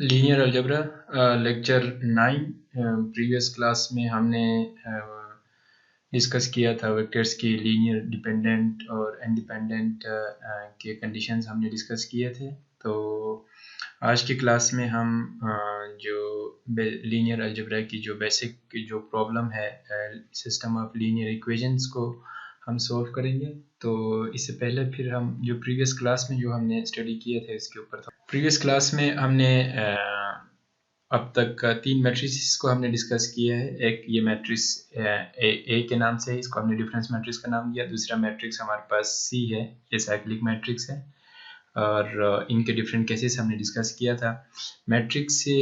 Linear algebra lecture 9। Previous class में हमने discuss किया था वेक्टर्स की लीनियर डिपेंडेंट और इंडिपेंडेंट के कंडीशंस हमने डिस्कस किए थे। तो आज की क्लास में हम जो लीनियर अलजेब्रा की जो बेसिक जो प्रॉब्लम है सिस्टम ऑफ लीनियर इक्वेशंस को हम सॉल्व करेंगे। तो इससे पहले फिर हम जो प्रीवियस क्लास में जो हमने स्टडी किए थे इसके ऊपर था। प्रीवियस क्लास में हमने अब तक 3 मैट्रिसेस को हमने डिस्कस किया है। एक ये मैट्रिक्स ए के नाम से है, इसको हमने डिफरेंस मैट्रिक्स का नाम दिया। दूसरा मैट्रिक्स हमारे पास सी है, ये साइक्लिक मैट्रिक्स है और इनके डिफरेंट केसेस हमने डिस्कस किया था। मैट्रिक्स से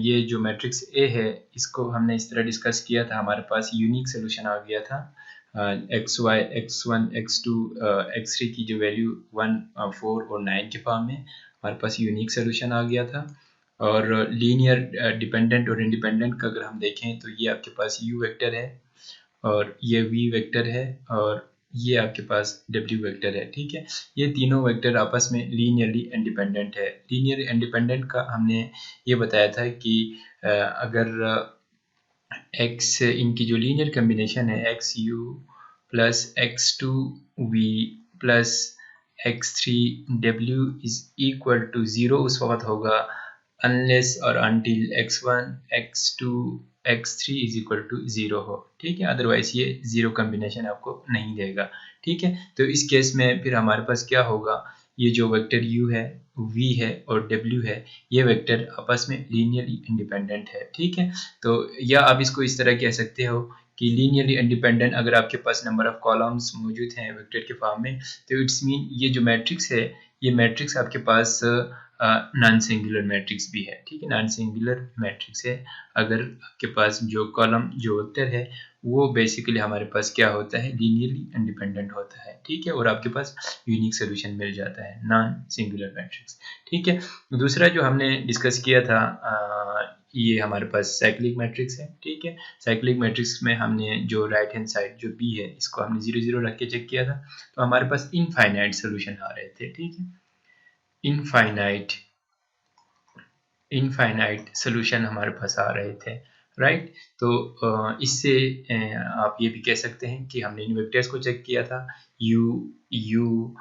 ये जो मैट्रिक्स ए है इसको हमने इस तरह डिस्कस किया था, हमारे पास यूनिक सोल्यूशन आ गया था। X Y x1 x2 x3 की जो वैल्यू 1 4 और 9 के फॉर्म में हमारे पास यूनिक सोल्यूशन आ गया था। और लीनियर डिपेंडेंट और इंडिपेंडेंट का अगर हम देखें तो ये आपके पास यू वेक्टर है और ये वी वेक्टर है और ये आपके पास डब्ल्यू वेक्टर है। ठीक है, ये तीनों वेक्टर आपस में लीनियरली इंडिपेंडेंट है। लीनियर इंडिपेंडेंट का हमने ये बताया था कि अगर x इनकी जो लीनियर कम्बिनेशन है x u plus x2 v plus x3 डब्ल्यू इज इक्वल टू 0 उस वक्त होगा unless और until x1 x2 x3 is equal to 0 हो। ठीक है, अदरवाइज ये 0 कम्बिनेशन आपको नहीं देगा। ठीक है, तो इस केस में फिर हमारे पास क्या होगा, ये जो वेक्टर u है, v है और w है, ये वेक्टर आपस में लीनियरली इंडिपेंडेंट है। ठीक है, तो या आप इसको इस तरह कह सकते हो कि लीनियरली इंडिपेंडेंट अगर आपके पास नंबर ऑफ कॉलम्स मौजूद हैं वेक्टर के फॉर्म में, तो इट्स मीन ये जो मैट्रिक्स है, ये मैट्रिक्स आपके पास नॉन सिंगुलर मैट्रिक्स भी है। ठीक है, नॉन सिंगुलर मैट्रिक्स है अगर आपके पास जो कॉलम जो वेक्टर है वो बेसिकली हमारे पास क्या होता है, लीनियरली इंडिपेंडेंट होता है। ठीक है, और आपके पास यूनिक सोल्यूशन मिल जाता है, नॉन सिंगुलर मैट्रिक्स। ठीक है, दूसरा जो हमने डिस्कस किया था ये हमारे पास साइक्लिक मैट्रिक्स है। ठीक है, साइक्लिक मैट्रिक्स में हमने जो राइट हैंड साइड जो बी है इसको हमने 0 0 रख के चेक किया था, तो हमारे पास इनफाइनाइट सोल्यूशन आ रहे थे। ठीक है, इनफाइनाइट सोल्यूशन हमारे पास आ रहे थे, राइट। तो इससे आप ये भी कह सकते हैं कि हमने इन वेक्टर्स को चेक किया था, यू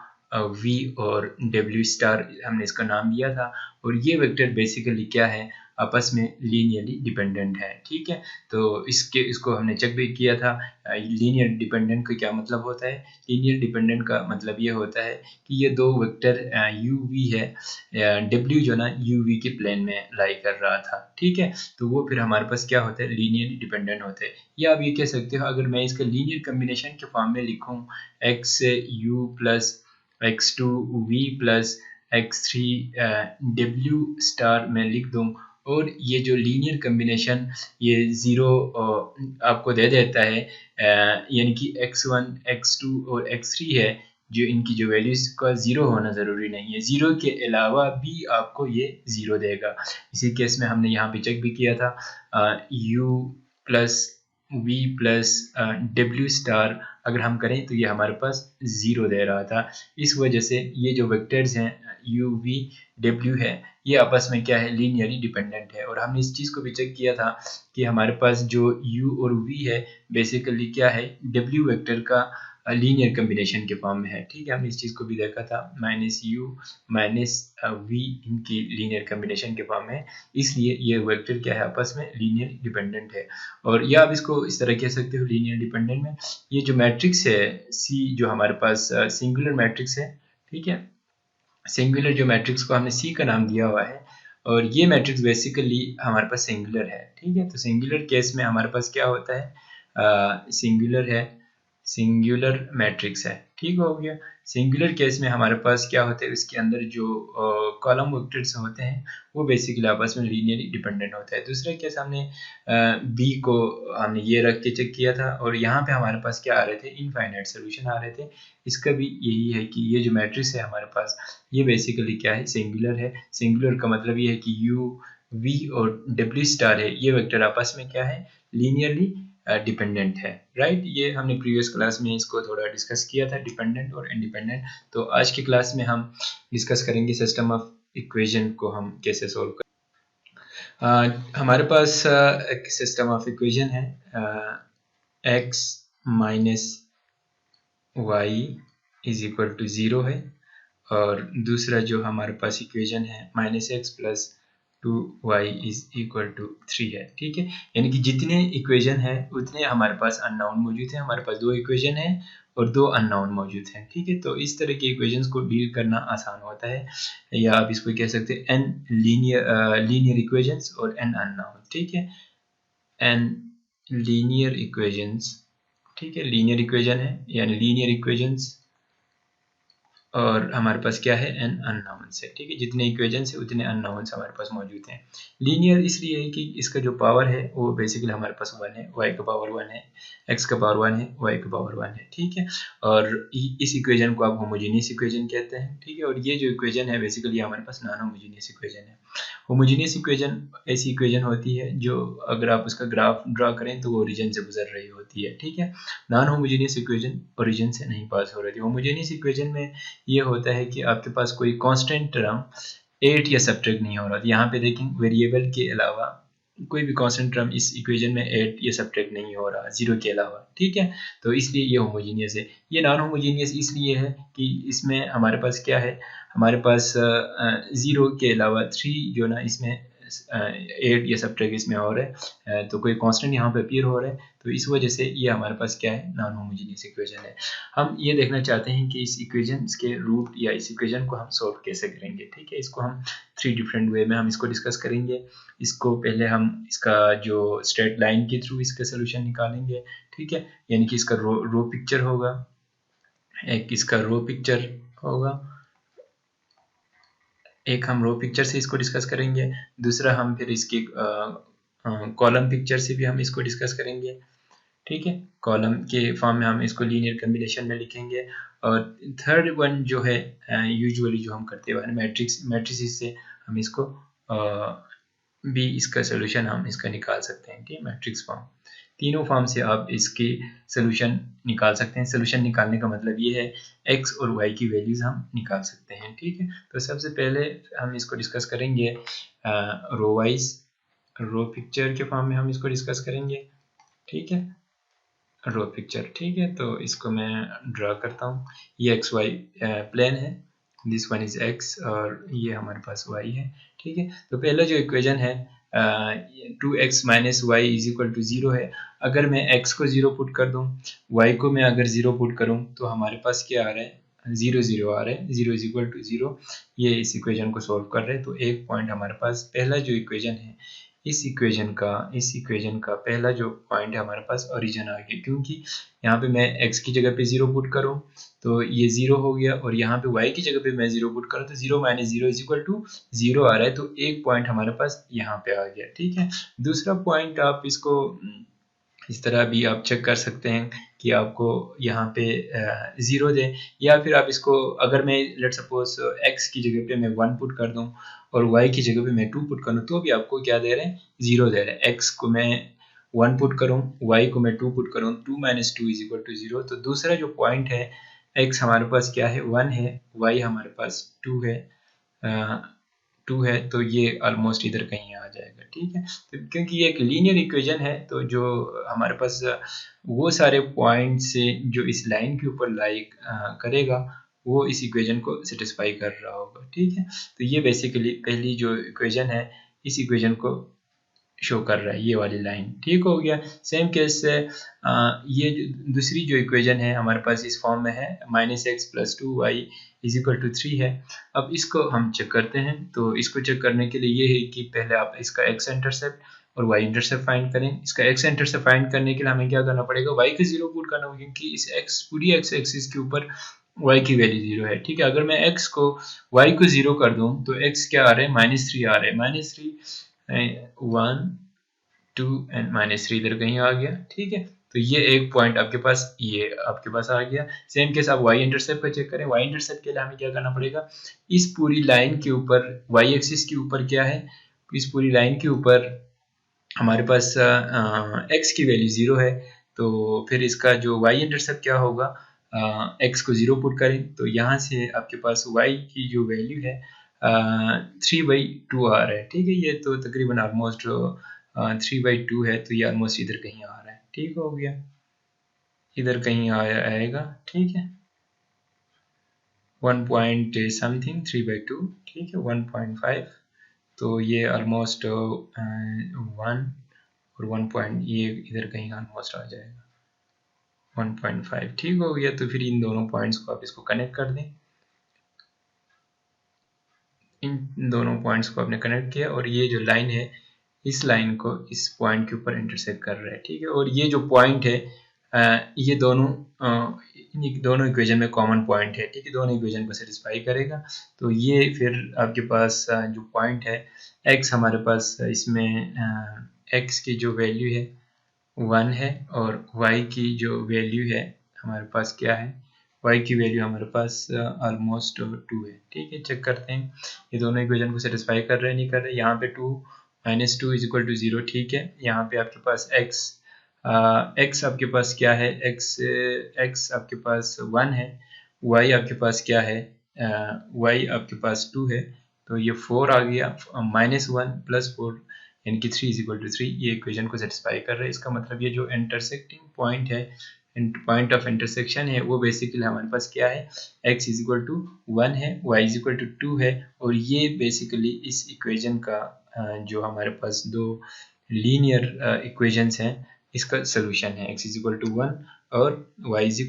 वी और डब्ल्यू स्टार हमने इसका नाम दिया था, और ये वेक्टर बेसिकली क्या है, आपस में लीनियरली डिपेंडेंट है। ठीक है, तो इसको हमने चेक भी किया था। लीनियर डिपेंडेंट का क्या मतलब होता है, लीनियर डिपेंडेंट का मतलब ये होता है कि ये दो वेक्टर यू वी है, डब्ल्यू जो ना यू वी के प्लेन में लाई कर रहा था। ठीक है, तो वो फिर हमारे पास क्या होता है, लीनियरली डिपेंडेंट होते हैं। या आप ये कह सकते हो, अगर मैं इसका लीनियर कम्बिनेशन के फॉर्म में लिखूं, x u plus x2 v plus x3 W star में लिख दूं, और ये जो लीनियर कम्बिनेशन ये 0 आपको दे देता है, यानी कि x1 x2 और x3 है, जो इनकी जो वैल्यूज का 0 होना ज़रूरी नहीं है, 0 के अलावा भी आपको ये 0 देगा। इसी केस में हमने यहाँ पे चेक भी किया था, u plus v plus W star अगर हम करें तो ये हमारे पास 0 दे रहा था। इस वजह से ये जो वेक्टर्स हैं u v w है, ये आपस में क्या है, लीनियरली डिपेंडेंट है। और हमने इस चीज़ को भी चेक किया था कि हमारे पास जो u और v है बेसिकली क्या है, w वेक्टर का लीनियर कम्बिनेशन के फॉर्म में है। ठीक है, हमने इस चीज़ को भी देखा था, माइनस यू माइनस वी इनकी लीनियर कम्बिनेशन के फॉर्म में है, इसलिए ये वेक्टर क्या है, आपस में लीनियर डिपेंडेंट है। और या आप इसको इस तरह कह सकते हो, लीनियर डिपेंडेंट में ये जो मैट्रिक्स है सी, जो हमारे पास सिंगुलर मैट्रिक्स है। ठीक है, सिंगुलर जो मैट्रिक्स को हमने सी का नाम दिया हुआ है, और ये मैट्रिक्स बेसिकली हमारे पास सिंगुलर है। ठीक है, तो सिंगुलर केस में हमारे पास क्या होता है, सिंगुलर मैट्रिक्स है। ठीक हो गया, सिंगुलर केस में हमारे पास क्या होता है, इसके अंदर जो कॉलम वेक्टर्स होते हैं वो बेसिकली आपस में लीनियरली डिपेंडेंट होता है। दूसरा केस हमने बी को हमने ये रख के चेक किया था, और यहाँ पे हमारे पास क्या आ रहे थे, इनफाइनाइट सोल्यूशन आ रहे थे। इसका भी यही है कि ये जो मैट्रिक्स है हमारे पास, ये बेसिकली क्या है, सिंगुलर है। सिंगुलर का मतलब ये है कि यू वी और डब्ल्यू स्टार है, ये वेक्टर आपस में क्या है, लीनियरली डिपेंडेंट है, राइट। ये हमने प्रीवियस क्लास में इसको थोड़ा डिस्कस किया था, डिपेंडेंट और इंडिपेंडेंट। तो आज की क्लास में हम डिस्कस करेंगे सिस्टम ऑफ इक्वेशन को हम कैसे सोल्व करें। हमारे पास एक सिस्टम ऑफ इक्वेशन है, x minus y is equal to 0 है, और दूसरा जो हमारे पास इक्वेशन है minus x plus 2y is equal to 3 है। ठीक है, यानी कि जितने इक्वेशन है उतने हमारे पास अननोन मौजूद है। हमारे पास 2 इक्वेशन है और 2 अननोन मौजूद हैं। ठीक है, तो इस तरह के इक्वेशंस को डील करना आसान होता है, या आप इसको कह सकते हैं n लीनियर इक्वेशंस और n अननोन। ठीक है, n लीनियर इक्वेशंस, ठीक है, लीनियर इक्वेशन है यानी लीनियर इक्वेशंस, और हमारे पास क्या है, एन अननोन्स है। ठीक है, जितने इक्वेशंस है उतने अननोन्स हमारे पास मौजूद हैं। लीनियर इसलिए है कि इसका जो पावर है वो बेसिकली हमारे पास 1 है, y का पावर 1 है, x का पावर 1 है, y का पावर 1 है। ठीक है, और इस इक्वेशन को आप होमोजेनियस इक्वेशन कहते हैं। ठीक है, और ये जो इक्वेशन है बेसिकली हमारे पास नॉन होमोजेनियस इक्वेशन है। होमोजेनियस इक्वेशन ऐसी इक्वेशन होती है जो अगर आप उसका ग्राफ ड्रा करें तो वो ओरिजिन से गुजर रही होती है। ठीक है, नॉन होमोजेनियस इक्वेशन ओरिजिन से नहीं पास हो रही थी। होमोजेनियस इक्वेशन में ये होता है कि आपके पास कोई कांस्टेंट टर्म एड या सब्ट्रैक्ट नहीं हो रहा। यहाँ पे देखें, वेरिएबल के अलावा कोई भी कांस्टेंट टर्म इस इक्वेशन में ऐड या सब्ट्रैक्ट नहीं हो रहा, जीरो के अलावा। ठीक है, तो इसलिए ये होमोजीनियस है। ये नॉन होमोजीनियस इसलिए है कि इसमें हमारे पास क्या है, हमारे पास 0 के अलावा 3 जो ना इसमें ऐड या सब्ट्रैक्ट इसमें हो रहा है, तो कोई कांस्टेंट यहाँ पे अपीयर हो रहा है, तो इस वजह से ये हमारे पास क्या है, नॉन होमोजीनियस इक्वेशन है। हम ये देखना चाहते हैं कि इस इक्वेशन के रूट या इस इक्वेशन को हम सॉल्व कैसे करेंगे। ठीक है, इसको हम 3 डिफरेंट वे में हम इसको डिस्कस करेंगे। इसको पहले हम इसका जो स्ट्रेट लाइन के थ्रू इसका सोल्यूशन निकालेंगे। ठीक है, यानी कि इसका रो पिक्चर होगा, एक इसका रो पिक्चर होगा, एक हम रो पिक्चर से इसको डिस्कस करेंगे, दूसरा हम फिर इसकी कॉलम पिक्चर से भी हम इसको डिस्कस करेंगे। ठीक है, कॉलम के फॉर्म में हम इसको लीनियर कॉम्बिनेशन में लिखेंगे, और थर्ड वन जो है यूजुअली जो हम करते हैं मैट्रिक्स से हम इसको भी इसका सोल्यूशन हम इसका निकाल सकते हैं। ठीक है, मैट्रिक्स फॉर्म, तीनों फॉर्म से आप इसके सोल्यूशन निकाल सकते हैं। सोल्यूशन निकालने का मतलब ये है x और y की वैल्यूज हम निकाल सकते हैं। ठीक है, तो सबसे पहले हम इसको डिस्कस करेंगे रो वाइज, रो पिक्चर के फॉर्म में हम इसको डिस्कस करेंगे। ठीक है, रो पिक्चर। ठीक है, तो इसको मैं ड्रा करता हूँ। ये एक्स वाई प्लेन है, दिस वन इज एक्स और ये हमारे पास वाई है। ठीक है, तो पहला जो इक्वेशन है 2x minus y is equal to 0 है। अगर मैं x को 0 पुट कर दूँ, y को मैं अगर 0 पुट करूँ, तो हमारे पास क्या आ रहा है, 0 0 आ रहा है, 0 इज इक्वल टू 0। ये इस इक्वेशन को सॉल्व कर रहे हैं, तो एक पॉइंट हमारे पास पहला जो इक्वेशन है इस इक्वेशन का पहला जो पॉइंट है हमारे पास ओरिजिन आ गया, क्योंकि यहाँ पे मैं x की जगह पे 0 पुट करूँ तो ये 0 हो गया, और यहाँ पे y की जगह पे मैं 0 पुट करूँ तो 0 माइनस 0 इज इक्वल टू 0 आ रहा है, तो एक पॉइंट हमारे पास यहाँ पे आ गया। ठीक है, दूसरा पॉइंट आप इसको इस तरह भी आप चेक कर सकते हैं कि आपको यहाँ पे 0 दें, या फिर आप इसको अगर मैं लेट सपोज x की जगह पे मैं 1 पुट कर दूँ और y की जगह पे मैं 2 पुट करूँ, तो भी आपको क्या दे रहे हैं, 0 दे रहे हैं। x को मैं 1 पुट करूँ, y को मैं 2 पुट करूँ, 2 माइनस 2 इज इक्वल टू 0। तो दूसरा जो पॉइंट है, x हमारे पास क्या है, 1 है, y हमारे पास 2 है, 2 है, तो ये ऑलमोस्ट इधर कहीं आ जाएगा। ठीक है, तो क्योंकि ये एक लीनियर इक्वेशन है, तो जो हमारे पास वो सारे पॉइंट से जो इस लाइन के ऊपर लाई करेगा वो इस इक्वेशन को सेटिस्फाई कर रहा होगा। ठीक है, तो ये बेसिकली पहली जो इक्वेशन है इस इक्वेशन को शो कर रहा है, ये वाली लाइन। ठीक हो गया। सेम केस से ये दूसरी जो इक्वेशन है हमारे पास इस फॉर्म में है, minus x plus 2y is equal to 3 है। अब इसको हम चेक करते हैं, तो इसको चेक करने के लिए ये है कि पहले आप इसका x इंटरसेप्ट और y इंटरसेप्ट फाइंड करें। इसका x इंटरसेप्ट फाइंड करने के लिए हमें क्या करना पड़ेगा, y को 0 पुट करना होगा, क्योंकि इस पूरी x एक्सिस के ऊपर y की वैल्यू 0 है। ठीक है, अगर मैं x को y को 0 कर दूं तो x क्या आ रहा है, -3 आ रहा है, -3 1 2 एंड -3 इधर कहीं आ गया। ठीक है, तो ये एक पॉइंट आपके पास आ गया। सेम केस आप y इंटरसेप्ट का चेक करें। y इंटरसेप्ट के लिए हमें क्या करना पड़ेगा, इस पूरी लाइन के ऊपर y एक्सिस के ऊपर क्या है, इस पूरी लाइन के ऊपर हमारे पास x की वैल्यू 0 है, तो फिर इसका जो y इंटरसेप्ट क्या होगा, x को 0 पुट करें तो यहाँ से आपके पास y की जो वैल्यू है 3/2 आ रहा है। ठीक है, ये तो तकरीबन ऑलमोस्ट 3/2 है, तो ये ऑलमोस्ट इधर कहीं आ रहा है। ठीक हो गया, इधर कहीं आएगा। ठीक है, 1 पॉइंट समथिंग 3/2। ठीक है, 1.5, तो ये ऑलमोस्ट 1 और 1 पॉइंट, ये इधर कहीं ऑलमोस्ट आ जाएगा 1.5। ठीक हो गया, तो फिर इन दोनों पॉइंट्स को आप इसको कनेक्ट कर दें। इन दोनों पॉइंट्स को आपने कनेक्ट किया और ये जो लाइन है, इस लाइन को इस पॉइंट के ऊपर इंटरसेक्ट कर रहा है। ठीक है, और ये जो पॉइंट है ये दोनों इक्वेशन में कॉमन पॉइंट है। ठीक है, दोनों इक्वेशन को सेटिस्फाई करेगा। तो ये फिर आपके पास जो पॉइंट है x, हमारे पास इसमें x की जो वैल्यू है 1 है और y की जो वैल्यू है हमारे पास क्या है, y की वैल्यू हमारे पास ऑलमोस्ट 2 है। ठीक है, चेक करते हैं ये दोनों इक्वेशन को सेटिस्फाई कर रहे हैं नहीं कर रहे। यहाँ पे 2 - 2 = 0। ठीक है, यहाँ पे आपके पास x आपके पास क्या है, x आपके पास 1 है, y आपके पास क्या है, y आपके पास 2 है, तो ये 4 आ गया। -1 + 4 यानी कि 3 = 3, ये इक्वेशन को सेटिस्फाई कर रहा है। इसका मतलब ये जो इंटरसेक्टिंग पॉइंट है, पॉइंट ऑफ इंटरसेक्शन है, वो बेसिकली हमारे पास क्या है, x = 1 है, y = 2 है, और ये बेसिकली इस इक्वेशन का जो हमारे पास दो लीनियर इक्वेशंस हैं, इसका सोल्यूशन है। x = 1 और y =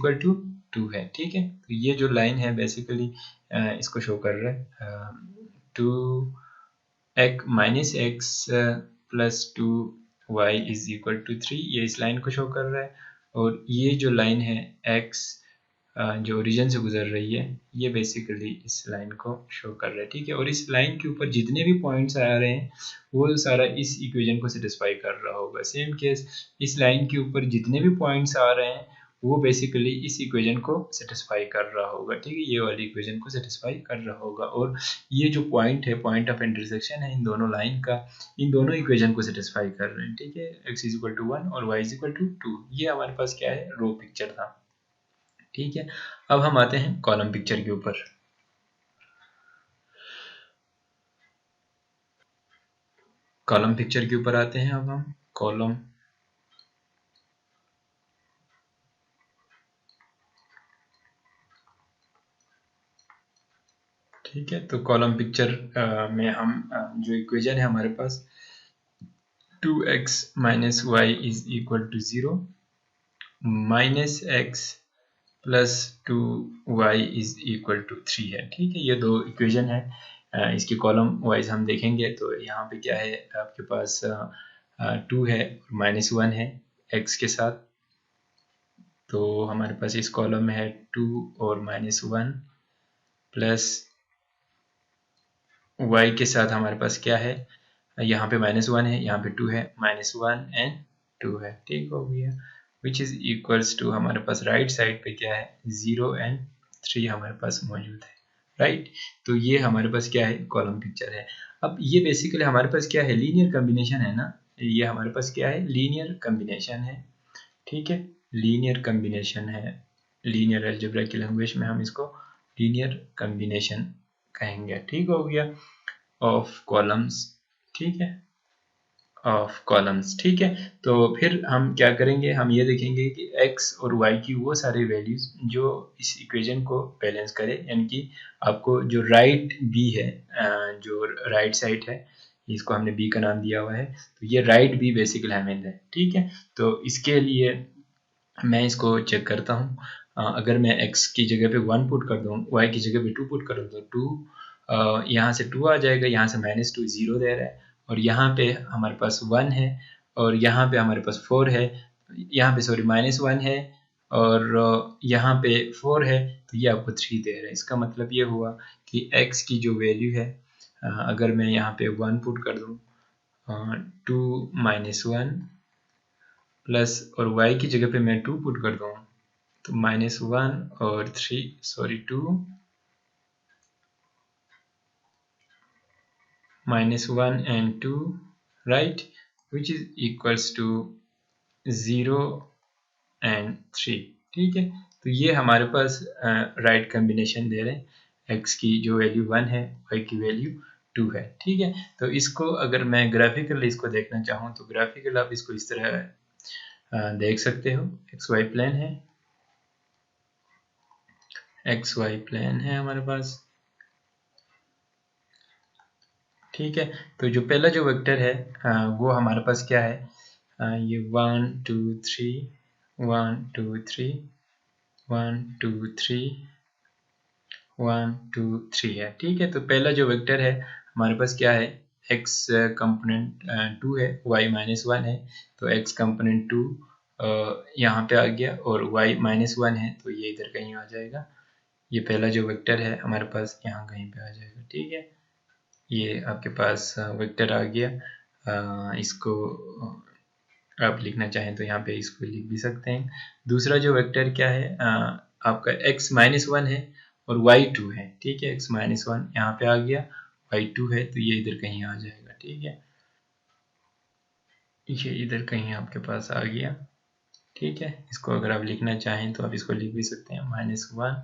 2 है। ठीक है, तो ये जो लाइन है बेसिकली इसको शो कर रहा है, 2x + 2y = 3, ये इस लाइन को शो कर रहा है। और ये जो लाइन है x जो ओरिजिन से गुजर रही है, ये बेसिकली इस लाइन को शो कर रहा है। ठीक है, और इस लाइन के ऊपर जितने भी पॉइंट्स आ रहे हैं वो सारा इस इक्वेशन को सेटिस्फाई कर रहा होगा। सेम केस, इस लाइन के ऊपर जितने भी पॉइंट्स आ रहे हैं वो बेसिकली इस इक्वेशन को सेटिस्फाई कर रहा होगा। ठीक है, ये वाली इक्वेशन को सेटिस्फाई कर रहा होगा। और ये जो पॉइंट है, पॉइंट ऑफ इंटरसेक्शन है इन दोनों लाइन का, इन दोनों इक्वेशन को सेटिस्फाई कर रहे हैं। ठीक है, x = 1 और y = 2, ये हमारे पास क्या है, रो पिक्चर था। ठीक है, अब हम आते हैं कॉलम पिक्चर के ऊपर। कॉलम पिक्चर के ऊपर आते हैं अब हम। कॉलम ठीक है, तो कॉलम पिक्चर में हम जो इक्वेशन है हमारे पास 2x - y = 0, -x + 2y = 3 है। ठीक है, ये दो इक्वेशन है। इसकी कॉलम वाइज हम देखेंगे तो यहाँ पे क्या है, आपके पास 2 है और -1 है x के साथ। तो हमारे पास इस कॉलम में है 2 और -1 प्लस y के साथ हमारे पास क्या है, यहाँ पे -1 है, यहाँ पे 2 है, -1 and 2 है। ठीक हो गया, विच इज इक्वल्स टू हमारे पास राइट साइड पे क्या है, 0 and 3 हमारे पास मौजूद है। राइट, तो ये हमारे पास क्या है, कॉलम पिक्चर है। अब ये बेसिकली हमारे पास क्या है, लीनियर कम्बिनेशन है ना, ये हमारे पास क्या है, लीनियर कम्बिनेशन है। ठीक है, लीनियर कम्बिनेशन है, लीनियर अलजेब्रा की लैंग्वेज में हम इसको लीनियर कम्बिनेशन कहेंगे। ठीक हो गया, ऑफ कॉलम्स। ठीक है, ऑफ कॉलम्स। ठीक है, तो फिर हम क्या करेंगे, हम ये देखेंगे कि x और y की वो सारी वैल्यूज जो इस इक्वेशन को बैलेंस करे, यानी कि आपको जो राइट b है, जो राइट साइड है, इसको हमने b का नाम दिया हुआ है, तो ये राइट b बेसिकली हमें है। ठीक है, तो इसके लिए मैं इसको चेक करता हूँ। अगर मैं x की जगह पे 1 पुट कर दूँ, y की जगह पे 2 पुट कर दूँ, तो 2 यहाँ से 2 आ जाएगा, यहाँ से -2 0 दे रहा है, और यहाँ पे हमारे पास 1 है, और यहाँ पे हमारे पास 4 है, यहाँ पे सॉरी -1 है, और यहाँ पे 4 है, तो ये आपको 3 दे रहा है। इसका मतलब ये हुआ कि x की जो वैल्यू है, अगर मैं यहाँ पे 1 पुट कर दूँ, 2 - 1 प्लस, और y की जगह पे मैं 2 पुट कर दूँ, तो -1 और 3 sorry 2 -1 and 2, right, which is equals to 0 and 3। ठीक है, तो ये हमारे पास राइट कम्बिनेशन दे रहे हैं, x की जो वैल्यू 1 है, y की वैल्यू 2 है। ठीक है, तो इसको अगर मैं ग्राफिकल इसको देखना चाहूँ तो ग्राफिकल आप इसको इस तरह देख सकते हो। एक्स वाई प्लेन है, एक्स वाई प्लेन है हमारे पास। ठीक है, तो जो पहला जो वेक्टर है वो हमारे पास क्या है, ये 1 2 3 1 2 3 1 2 3 1 2 3 है। ठीक है, तो पहला जो वेक्टर है हमारे पास क्या है, x कंपोनेंट 2 है, y -1 है, तो x कंपोनेंट 2 यहाँ पे आ गया और y -1 है, तो ये इधर कहीं आ जाएगा। ये पहला जो वेक्टर है हमारे पास यहाँ कहीं पे आ जाएगा। ठीक है, ये आपके पास वेक्टर आ गया। इसको आप लिखना चाहें तो यहाँ पे इसको लिख भी सकते हैं। दूसरा जो वेक्टर क्या है, आपका x -1 है और y2 है। ठीक है, x -1 यहाँ पे आ गया, y2 है, तो ये इधर कहीं आ जाएगा। ठीक है, ये इधर कहीं आपके पास आ गया। ठीक है, इसको अगर आप लिखना चाहें तो आप इसको लिख भी सकते हैं, -1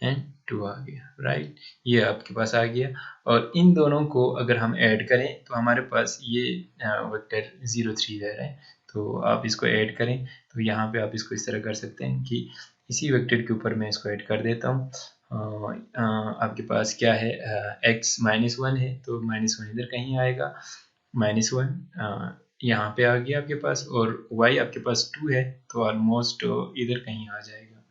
एंड 2 आ गया। राइट, ये आपके पास आ गया। और इन दोनों को अगर हम ऐड करें तो हमारे पास ये वेक्टर 0 3 रह रहा है, तो आप इसको ऐड करें तो यहाँ पे आप इसको इस तरह कर सकते हैं कि इसी वेक्टर के ऊपर मैं इसको ऐड कर देता हूँ। आपके पास क्या है, x -1 है, तो -1 इधर कहीं आएगा, -1 यहाँ पे आ गया आपके पास, और y आपके पास 2 है, तो ऑलमोस्ट इधर कहीं आ जाएगा।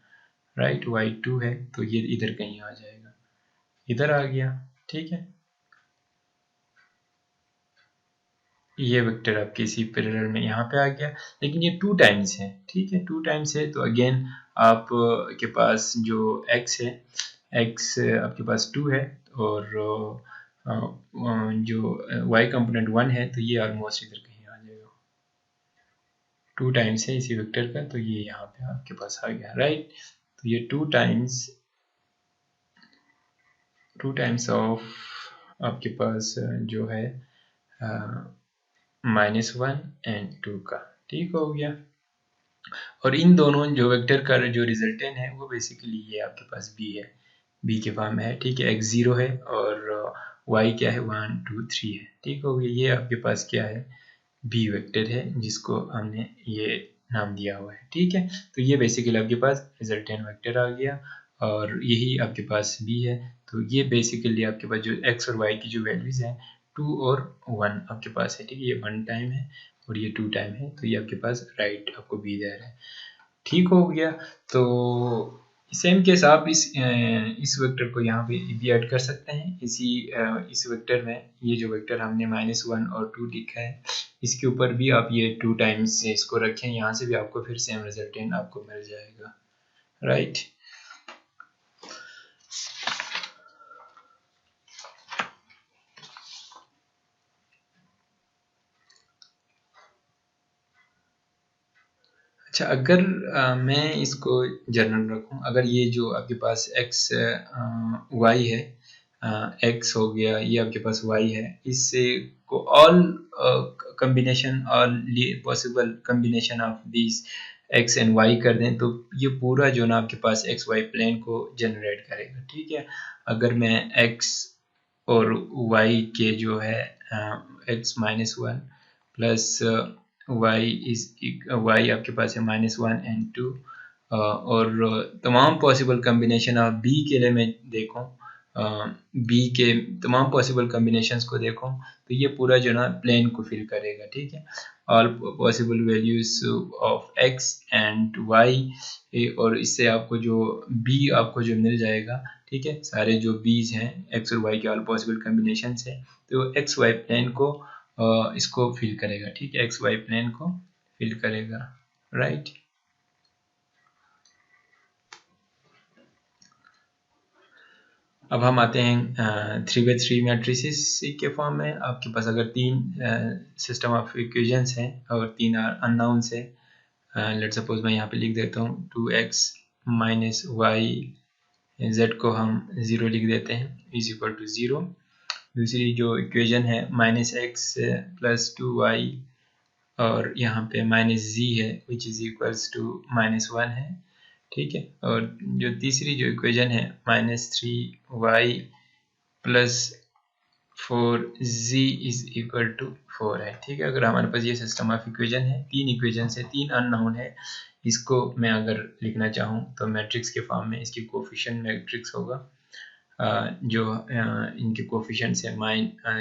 राइट, y2 है, तो ये इधर कहीं आ जाएगा, इधर आ गया। ठीक है, ये वेक्टर आपके इसी पैरेलल में यहाँ पे आ गया, लेकिन ये 2 टाइम्स है। ठीक है, 2 टाइम्स है, तो अगेन आप के पास जो x है, x आपके पास 2 है, और जो y कंपोनेंट 1 है, तो ये ऑलमोस्ट इधर कहीं आ जाएगा। 2 टाइम्स है इसी वेक्टर का, तो ये यहाँ पे आपके पास आ गया। राइट, तो ये 2 टाइम्स ऑफ आपके पास जो है -1 एंड 2 का। ठीक हो गया, और इन दोनों जो वेक्टर का जो रिजल्टेंट है वो बेसिकली ये आपके पास b है, b के फॉर्म में है। ठीक है, x 0 है और y क्या है, 1 2 3 है। ठीक हो गया, ये आपके पास क्या है, b वेक्टर है, जिसको हमने ये नाम दिया हुआ है। ठीक है, तो ये बेसिकली आपके पास रिजल्टेंट वेक्टर आ गया, और यही आपके पास b है। तो ये बेसिकली आपके पास जो x और y की जो वैल्यूज हैं 2 और 1 आपके पास है। ठीक है, ये 1 टाइम है और ये 2 टाइम है, तो ये आपके पास राइट आपको b दे रहा है। ठीक हो गया, तो सेम केस आप इस वेक्टर को यहाँ पे भी ऐड कर सकते हैं। इस वेक्टर में ये जो वेक्टर हमने -1 और 2 लिखा है, इसके ऊपर भी आप ये 2 टाइम्स से इसको रखें, यहाँ से भी आपको फिर सेम रिजल्टेंट आपको मिल जाएगा। राइट, अच्छा, अगर मैं इसको जनरल रखूं, अगर ये जो आपके पास x y है, x हो गया, ये आपके पास y है, इससे को all combination, all possible combination of this x and y कर दें, तो ये पूरा जो ना आपके पास x y प्लेन को जनरेट करेगा। ठीक है, अगर मैं x और y के जो है x -1 प्लस y आपके पास है -1 एंड 2, और तमाम पॉसिबल कम्बिनेशन ऑफ b के लिए मैं देखूं, b के तमाम पॉसिबल कम्बिनेशंस को देखूं, तो ये पूरा जो ना प्लेन को फिल करेगा। ठीक है, all possible values of x and y, और इससे आपको जो b आपको जो मिल जाएगा। ठीक है, सारे जो b's हैं x और y के ऑल पॉसिबल कम्बिनेशन है, तो x y प्लेन को इसको फिल करेगा। ठीक है, एक्स वाई प्लेन को फिल करेगा। राइट, अब हम आते हैं 3x3 मैट्रिसेस के फॉर्म में। आपके पास अगर 3 सिस्टम ऑफ इक्वेशंस हैं और 3 अननोन्स है, लेट सपोज मैं यहाँ पे लिख देता हूँ 2x - y, z को हम 0 लिख देते हैं, इज इक्वल टू 0। दूसरी जो इक्वेशन है -x + 2y, और यहाँ पे -z है, विच इज इक्वल्स टू -1 है, ठीक है। और जो तीसरी जो इक्वेशन है -3y plus 4z is equal to 4 है। ठीक है, अगर हमारे पास ये सिस्टम ऑफ इक्वेशन है, तीन इक्वेशन है, तीन अननोन है, इसको मैं अगर लिखना चाहूँ तो मैट्रिक्स के फॉर्म में इसकी कोफिशिएंट मैट्रिक्स होगा, जो इनके कोफिशिएंट्स है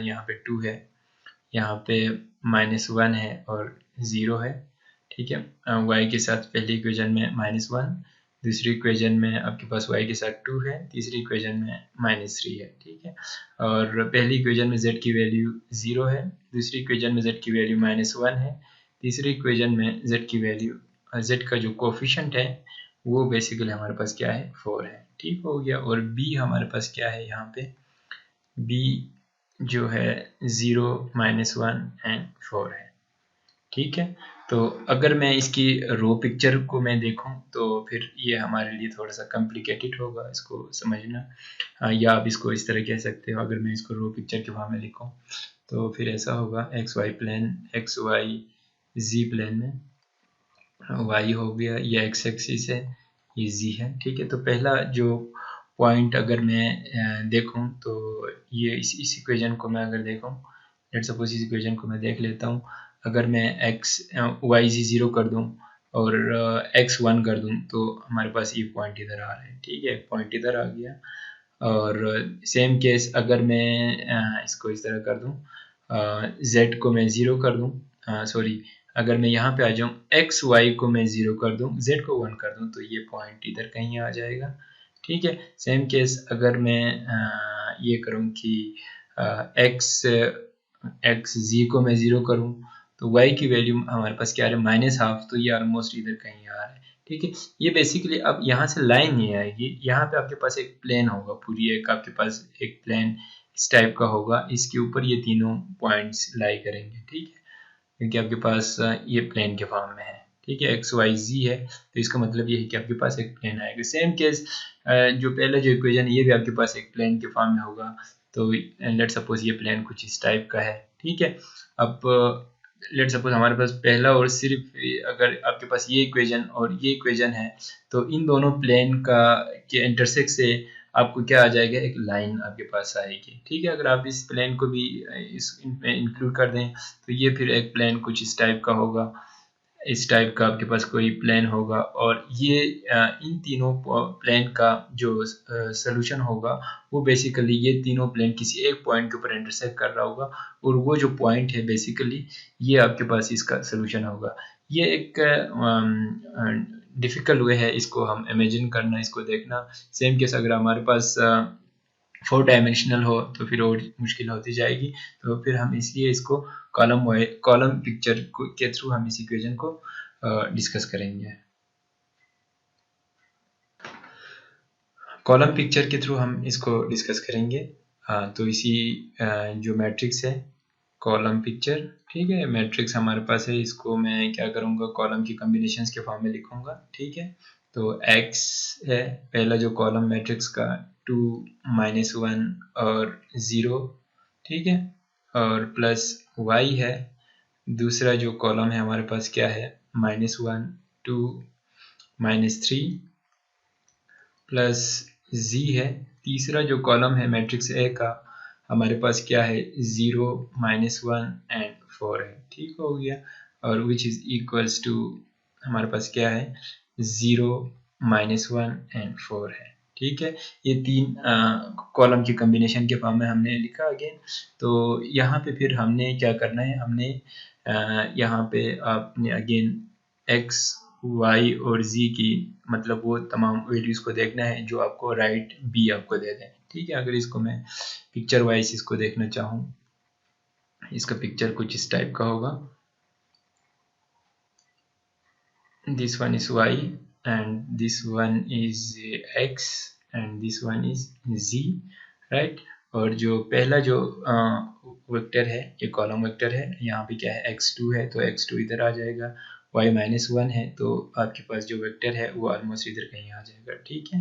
यहाँ पे 2 है, यहाँ पे -1 है और 0 है। ठीक है, y के साथ पहली इक्वेशन में -1, दूसरी इक्वेशन में आपके पास y के साथ 2 है, तीसरी इक्वेशन में -3 है। ठीक है, और पहली इक्वेशन में z की वैल्यू 0 है, दूसरी इक्वेशन में z की वैल्यू -1 है, तीसरी इक्वेशन में z की वैल्यू z का जो कोफिशिएंट है वो बेसिकली हमारे पास क्या है, 4 है। ठीक हो गया। और b हमारे पास क्या है, यहाँ पे b जो है 0, -1 एंड 4 है। ठीक है, तो अगर मैं इसकी रो पिक्चर को मैं देखूं तो फिर ये हमारे लिए थोड़ा सा कॉम्प्लिकेटेड होगा इसको समझना, या आप इसको इस तरह कह सकते हो, अगर मैं इसको रो पिक्चर के फॉर्म में लिखूं तो फिर ऐसा होगा XY plane, XY Z plane में y हो गया, ये x एक्सिस है, ये z है। ठीक है, तो पहला जो पॉइंट अगर मैं देखूं तो ये इस इक्वेशन को मैं अगर देखूं, लेट सपोज इस इक्वेशन को मैं देख लेता हूं, अगर मैं y z 0 कर दूं और x 1 कर दूं तो हमारे पास ये पॉइंट इधर आ रहा है। ठीक है, एक पॉइंट इधर आ गया। और सेम केस अगर मैं इसको इस तरह कर दूं, z को मैं 0 कर दूं, सॉरी अगर मैं यहाँ पे आ जाऊँ, एक्स वाई को मैं 0 कर दूँ, z को 1 कर दूँ, तो ये पॉइंट इधर कहीं आ जाएगा। ठीक है, सेम केस अगर मैं ये करूँ कि एक्स z को मैं 0 करूँ तो y की वैल्यू हमारे पास क्या आ रहा है, -12, तो ये ऑलमोस्ट इधर कहीं आ रहा है। ठीक है, ये बेसिकली अब यहाँ से लाइन नहीं आएगी, यहाँ पे आपके पास एक प्लेन होगा, पूरी एक आपके पास एक प्लेन इस टाइप का होगा, इसके ऊपर ये तीनों पॉइंट्स लाई करेंगे। ठीक है, क्योंकि आपके पास ये प्लेन के फॉर्म में है। ठीक है, एक्स वाई जी है, तो इसका मतलब ये है कि आपके पास एक प्लेन आएगा। सेम केस जो पहला जो इक्वेशन है ये भी आपके पास एक प्लेन के फॉर्म में होगा, तो लेट सपोज ये प्लेन कुछ इस टाइप का है। ठीक है, अब लेट सपोज हमारे पास पहला और सिर्फ अगर आपके पास ये इक्वेशन और ये इक्वेशन है, तो इन दोनों प्लेन का के इंटरसेक्ट से आपको क्या आ जाएगा, एक लाइन आपके पास आएगी। ठीक है, अगर आप इस प्लेन को भी इसमें इंक्लूड कर दें तो ये फिर एक प्लेन कुछ इस टाइप का होगा, इस टाइप का आपके पास कोई प्लेन होगा, और ये इन तीनों प्लेन का जो सॉल्यूशन होगा वो बेसिकली ये तीनों प्लेन किसी एक पॉइंट के ऊपर इंटरसेक्ट कर रहा होगा, और वो जो पॉइंट है बेसिकली ये आपके पास इसका सॉल्यूशन होगा। ये एक डिफ़िकल्ट वे है इसको हम इमेजिन करना, इसको देखना। सेम केस अगर हमारे पास 4 डायमेंशनल हो तो फिर और मुश्किल होती जाएगी, तो फिर हम इसलिए इसको कॉलम पिक्चर के थ्रू हम इस इक्वेशन को डिस्कस करेंगे। कॉलम पिक्चर के थ्रू हम इसको डिस्कस करेंगे। तो इसी जो मैट्रिक्स है कॉलम पिक्चर, ठीक है, मैट्रिक्स हमारे पास है, इसको मैं क्या करूँगा, कॉलम की कॉम्बिनेशंस के फॉर्म में लिखूँगा। ठीक है, तो x है पहला जो कॉलम मैट्रिक्स का, 2, -1 और 0। ठीक है, और प्लस y है दूसरा जो कॉलम है हमारे पास क्या है, -1, 2, -3 प्लस z है। तीसरा जो कॉलम है मैट्रिक्स A का हमारे पास क्या है, 0, -1 एंड 4 है। ठीक हो गया, और विच इज इक्वल्स टू हमारे पास क्या है, 0, -1 एंड 4 है। ठीक है, ये तीन कॉलम की कॉम्बिनेशन के फॉर्म में हमने लिखा अगेन। तो यहाँ पे फिर हमने क्या करना है, हमने यहाँ पे आपने अगेन x, y और z की मतलब वो तमाम वैल्यूज़ को देखना है जो आपको राइट b आपको दे दें। ठीक है, अगर इसको मैं पिक्चर वाइज इसको देखना चाहूँ, इसका पिक्चर कुछ इस टाइप का होगा, this one is y and this one is x and this one is z, right. और जो पहला जो वेक्टर है, ये कॉलम वेक्टर है, यहाँ पे क्या है, x2 है, तो x2 इधर आ जाएगा, y -1 है, तो आपके पास जो वेक्टर है वो ऑलमोस्ट इधर कहीं आ जाएगा। ठीक है,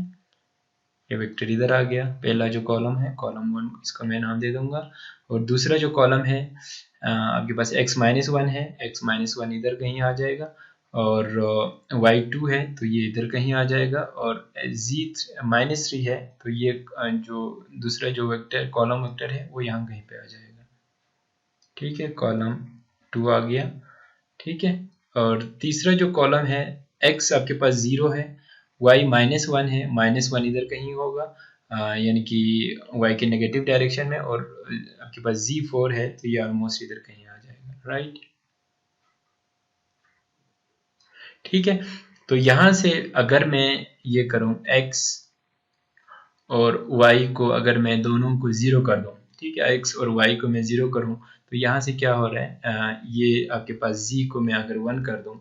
ये वेक्टर इधर आ गया, पहला जो कॉलम है कॉलम 1, इसको मैं नाम दे दूंगा। और दूसरा जो कॉलम है आपके पास x -1 है, x -1 इधर कहीं आ जाएगा, और y2 है तो ये इधर कहीं आ जाएगा, और -3 है तो ये जो दूसरा जो वेक्टर कॉलम वेक्टर है वो यहाँ कहीं पे आ जाएगा। ठीक है, कॉलम 2 आ गया। ठीक है, और तीसरा जो कॉलम है x आपके पास 0 है, y -1 है, -1 इधर कहीं होगा, यानी कि y के नेगेटिव डायरेक्शन में, और आपके पास z4 है तो ये ऑलमोस्ट इधर कहीं आ जाएगा, राइट। ठीक है, तो यहाँ से अगर मैं ये करूँ x और y को, अगर मैं दोनों को 0 कर दूँ, ठीक है, x और y को मैं 0 करूँ तो यहाँ से क्या हो रहा है, ये आपके पास z को मैं अगर 1 कर दूँ,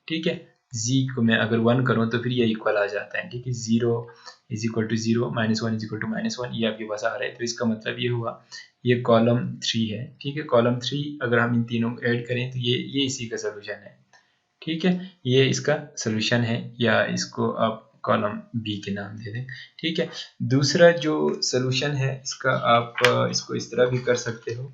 ठीक है, z को मैं अगर 1 करूँ तो फिर ये इक्वल आ जाता है। ठीक है, 0 is equal to 0, -1 is equal to -1, ये आपके पास आ रहा है। तो इसका मतलब ये हुआ ये कॉलम 3 है। ठीक है, कॉलम 3 अगर हम इन तीनों को ऐड करें तो ये इसी का सोल्यूशन है। ठीक है, ये इसका सोल्यूशन है, या इसको आप कॉलम बी के नाम दे दें। ठीक है, दूसरा जो सोल्यूशन है इसका आप इसको इस तरह भी कर सकते हो।